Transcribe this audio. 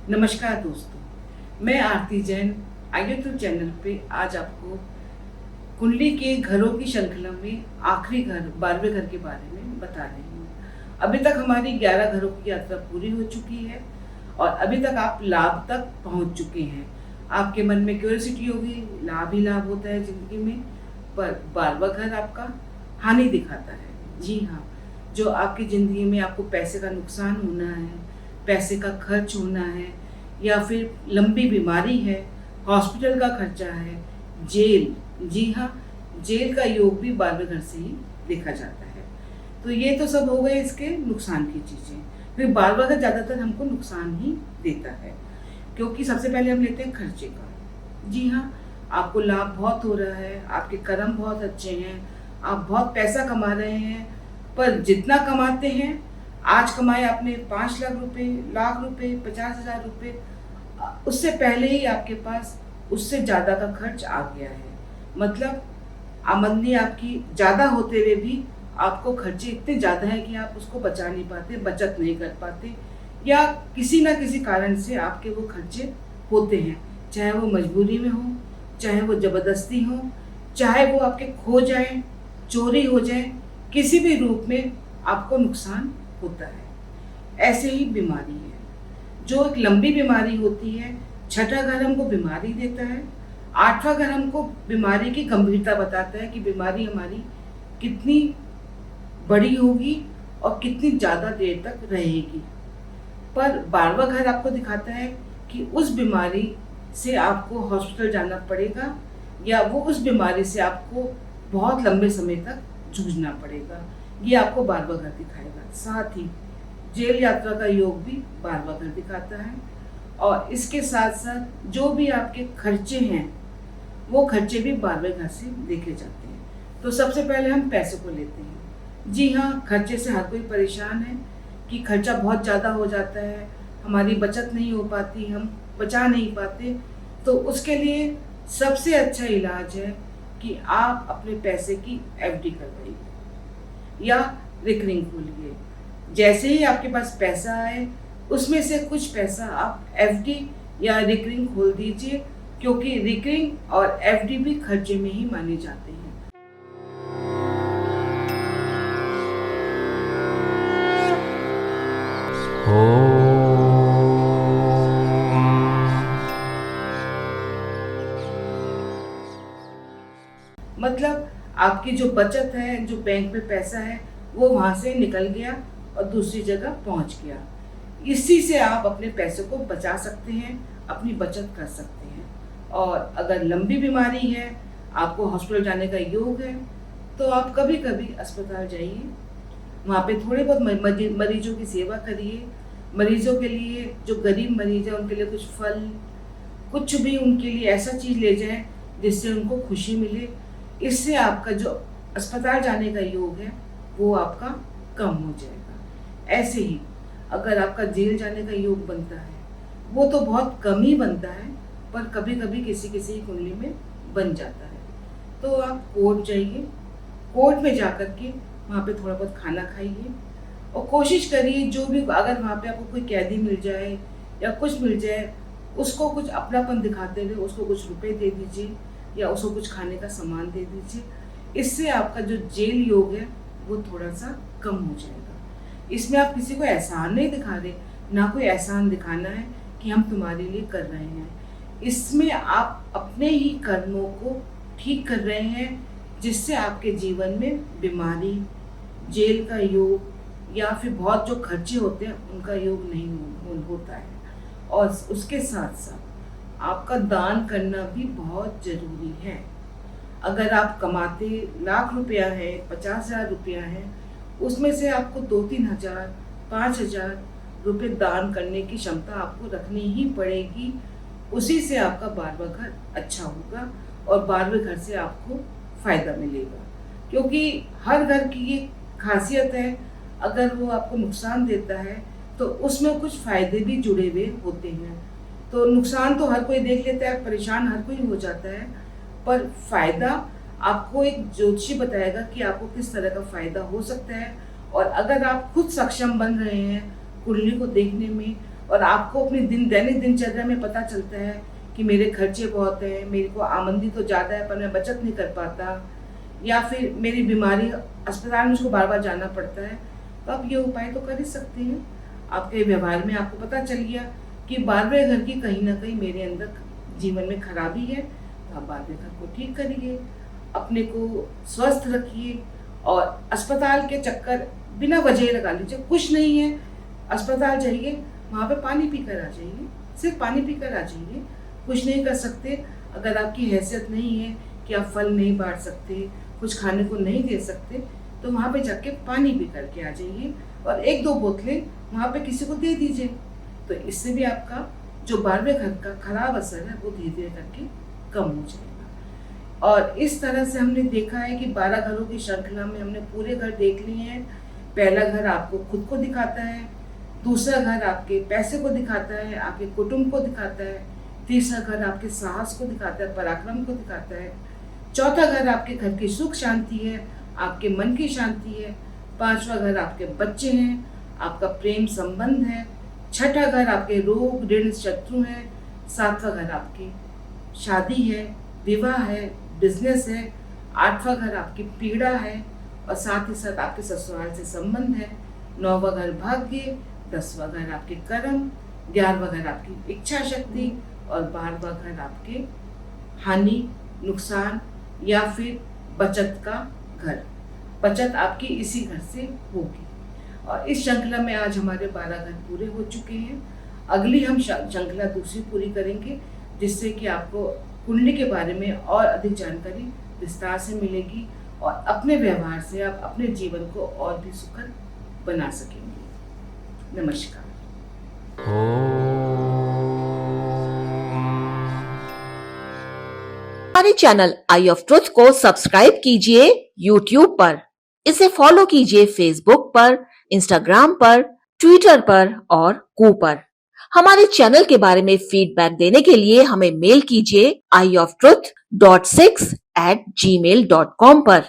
नमस्कार दोस्तों, मैं आरती जैन यूट्यूब चैनल पे आज आपको कुंडली के घरों की श्रृंखला में आखिरी घर 12वें घर के बारे में बता रही हूँ। अभी तक हमारी 11 घरों की यात्रा पूरी हो चुकी है और अभी तक आप लाभ तक पहुँच चुके हैं। आपके मन में क्यूरियोसिटी होगी, लाभ ही लाभ होता है ज़िंदगी में, पर 12वां घर आपका हानि दिखाता है। जी हाँ, जो आपकी ज़िंदगी में आपको पैसे का नुकसान होना है, पैसे का खर्च होना है या फिर लंबी बीमारी है, हॉस्पिटल का खर्चा है, जेल, जी हाँ, जेल का योग भी 12वें घर से ही देखा जाता है। तो ये तो सब हो गए इसके नुकसान की चीज़ें। फिर 12वां घर ज़्यादातर हमको नुकसान ही देता है, क्योंकि सबसे पहले हम लेते हैं खर्चे का। जी हाँ, आपको लाभ बहुत हो रहा है, आपके कर्म बहुत अच्छे हैं, आप बहुत पैसा कमा रहे हैं, पर जितना कमाते हैं, आज कमाए आपने 5 लाख रुपए, लाख रुपए, 50,000 रुपए, उससे पहले ही आपके पास उससे ज़्यादा का खर्च आ गया है। मतलब आमदनी आपकी ज़्यादा होते हुए भी आपको खर्चे इतने ज़्यादा हैं कि आप उसको बचा नहीं पाते, बचत नहीं कर पाते, या किसी ना किसी कारण से आपके वो खर्चे होते हैं, चाहे वो मजबूरी में हो, चाहे वो ज़बरदस्ती हो, चाहे वो आपके खो जाएं, चोरी हो जाए, किसी भी रूप में आपको नुकसान होता है। ऐसे ही बीमारी है, जो एक लंबी बीमारी होती है। छठा घर हमको बीमारी देता है, 8वां घर हमको बीमारी की गंभीरता बताता है कि बीमारी हमारी कितनी बड़ी होगी और कितनी ज़्यादा देर तक रहेगी। पर 12वां घर आपको दिखाता है कि उस बीमारी से आपको हॉस्पिटल जाना पड़ेगा या वो उस बीमारी से आपको बहुत लंबे समय तक जूझना पड़ेगा। ये आपको 12वां घर दिखाएगा। साथ ही जेल यात्रा का योग भी 12वां घर दिखाता है, और इसके साथ साथ जो भी आपके खर्चे हैं वो खर्चे भी 12वें घर से देखे जाते हैं। तो सबसे पहले हम पैसे को लेते हैं। जी हाँ, खर्चे से हर कोई परेशान है कि खर्चा बहुत ज़्यादा हो जाता है, हमारी बचत नहीं हो पाती, हम बचा नहीं पाते। तो उसके लिए सबसे अच्छा इलाज है कि आप अपने पैसे की एफडी करवाइए या रिकरिंग खोलिए। जैसे ही आपके पास पैसा आए, उसमें से कुछ पैसा आप एफडी या रिकरिंग खोल दीजिए, क्योंकि रिकरिंग और एफडी भी खर्चे में ही माने जाते हैं। मतलब आपकी जो बचत है, जो बैंक में पैसा है, वो वहाँ से निकल गया और दूसरी जगह पहुँच गया। इसी से आप अपने पैसे को बचा सकते हैं, अपनी बचत कर सकते हैं। और अगर लंबी बीमारी है, आपको हॉस्पिटल जाने का योग है, तो आप कभी कभी अस्पताल जाइए, वहाँ पे थोड़े बहुत मरीजों की सेवा करिए। मरीजों के लिए, जो गरीब मरीज है, उनके लिए कुछ फल, कुछ भी उनके लिए ऐसा चीज़ ले जाएं जिससे उनको खुशी मिले। इससे आपका जो अस्पताल जाने का योग है वो आपका कम हो जाएगा। ऐसे ही अगर आपका जेल जाने का योग बनता है, वो तो बहुत कम ही बनता है, पर कभी कभी किसी किसी की कुंडली में बन जाता है, तो आप कोर्ट जाइए, कोर्ट में जाकर के वहाँ पे थोड़ा बहुत खाना खाइए और कोशिश करिए, जो भी अगर वहाँ पे आपको कोई कैदी मिल जाए या कुछ मिल जाए, उसको कुछ अपनापन दिखाते हुए उसको कुछ रुपए दे दीजिए या उसको कुछ खाने का सामान दे दीजिए। इससे आपका जो जेल योग है वो थोड़ा सा कम हो जाएगा। इसमें आप किसी को एहसान नहीं दिखा रहे, ना कोई एहसान दिखाना है कि हम तुम्हारे लिए कर रहे हैं। इसमें आप अपने ही कर्मों को ठीक कर रहे हैं, जिससे आपके जीवन में बीमारी, जेल का योग या फिर बहुत जो खर्चे होते हैं उनका योग नहीं होता है। और उसके साथ साथ आपका दान करना भी बहुत ज़रूरी है। अगर आप कमाते लाख रुपया है, 50,000 रुपया है, उसमें से आपको 2-3 हज़ार, 5,000 रुपये दान करने की क्षमता आपको रखनी ही पड़ेगी। उसी से आपका 12वां घर अच्छा होगा और 12वें घर से आपको फ़ायदा मिलेगा, क्योंकि हर घर की ये खासियत है, अगर वो आपको नुकसान देता है तो उसमें कुछ फ़ायदे भी जुड़े हुए होते हैं। तो नुकसान तो हर कोई देख लेता है, परेशान हर कोई हो जाता है, पर फ़ायदा आपको एक ज्योतिषी बताएगा कि आपको किस तरह का फ़ायदा हो सकता है। और अगर आप खुद सक्षम बन रहे हैं कुंडली को देखने में, और आपको अपनी दैनिक दिनचर्या में पता चलता है कि मेरे खर्चे बहुत हैं, मेरे को आमदनी तो ज़्यादा है पर मैं बचत नहीं कर पाता, या फिर मेरी बीमारी अस्पताल में उसको बार बार जाना पड़ता है, तो आप ये उपाय तो कर ही सकते हैं। आपके व्यवहार में आपको पता चल गया कि 12वें घर की कहीं ना कहीं मेरे अंदर जीवन में खराबी है, तो आप 12वें घर को ठीक करिए, अपने को स्वस्थ रखिए और अस्पताल के चक्कर बिना वजह लगा लीजिए, कुछ नहीं है अस्पताल जाइए, वहाँ पे पानी पीकर आ जाइए, सिर्फ पानी पीकर आ जाइए, कुछ नहीं कर सकते। अगर आपकी हैसियत नहीं है कि आप फल नहीं बांट सकते, कुछ खाने को नहीं दे सकते, तो वहाँ पे जाके पानी पी करके आ जाइए और 1-2 बोतलें वहाँ पे किसी को दे दीजिए। तो इससे भी आपका जो 12वें घर का खराब असर है वो धीरे धीरे करके कम हो जाएगा। और इस तरह से हमने देखा है कि 12 घरों की श्रृंखला में हमने पूरे घर देख लिए हैं। पहला घर आपको खुद को दिखाता है, दूसरा घर आपके पैसे को दिखाता है, आपके कुटुंब को दिखाता है, तीसरा घर आपके साहस को दिखाता है, पराक्रम को दिखाता है, चौथा घर आपके घर की सुख शांति है, आपके मन की शांति है, पांचवा घर आपके बच्चे हैं, आपका प्रेम संबंध है, छठा घर आपके रोग ऋण शत्रु हैं, सातवां घर आपकी शादी है, विवाह है, बिजनेस है, आठवां घर आपकी पीड़ा है और साथ ही साथ आपके ससुराल से संबंध है, नौवां घर भाग्य, 10वां घर आपके कर्म, 11वां घर आपकी इच्छा शक्ति और 12वां घर आपके हानि, नुकसान या फिर बचत का घर। बचत आपकी इसी घर से होगी। और इस श्रृंखला में आज हमारे 12 घर पूरे हो चुके हैं। अगली हम श्रृंखला दूसरी पूरी करेंगे, जिससे कि आपको कुंडली के बारे में और अधिक जानकारी विस्तार से मिलेगी और अपने व्यवहार से आप अपने जीवन को और भी सुखद बना सकेंगे। नमस्कार। हमारे चैनल आई ऑफ ट्रुथ को सब्सक्राइब कीजिए YouTube पर, इसे फॉलो कीजिए Facebook पर, Instagram पर, Twitter पर और कू पर। हमारे चैनल के बारे में फीडबैक देने के लिए हमें मेल कीजिए ioftruth.6@gmail.com पर।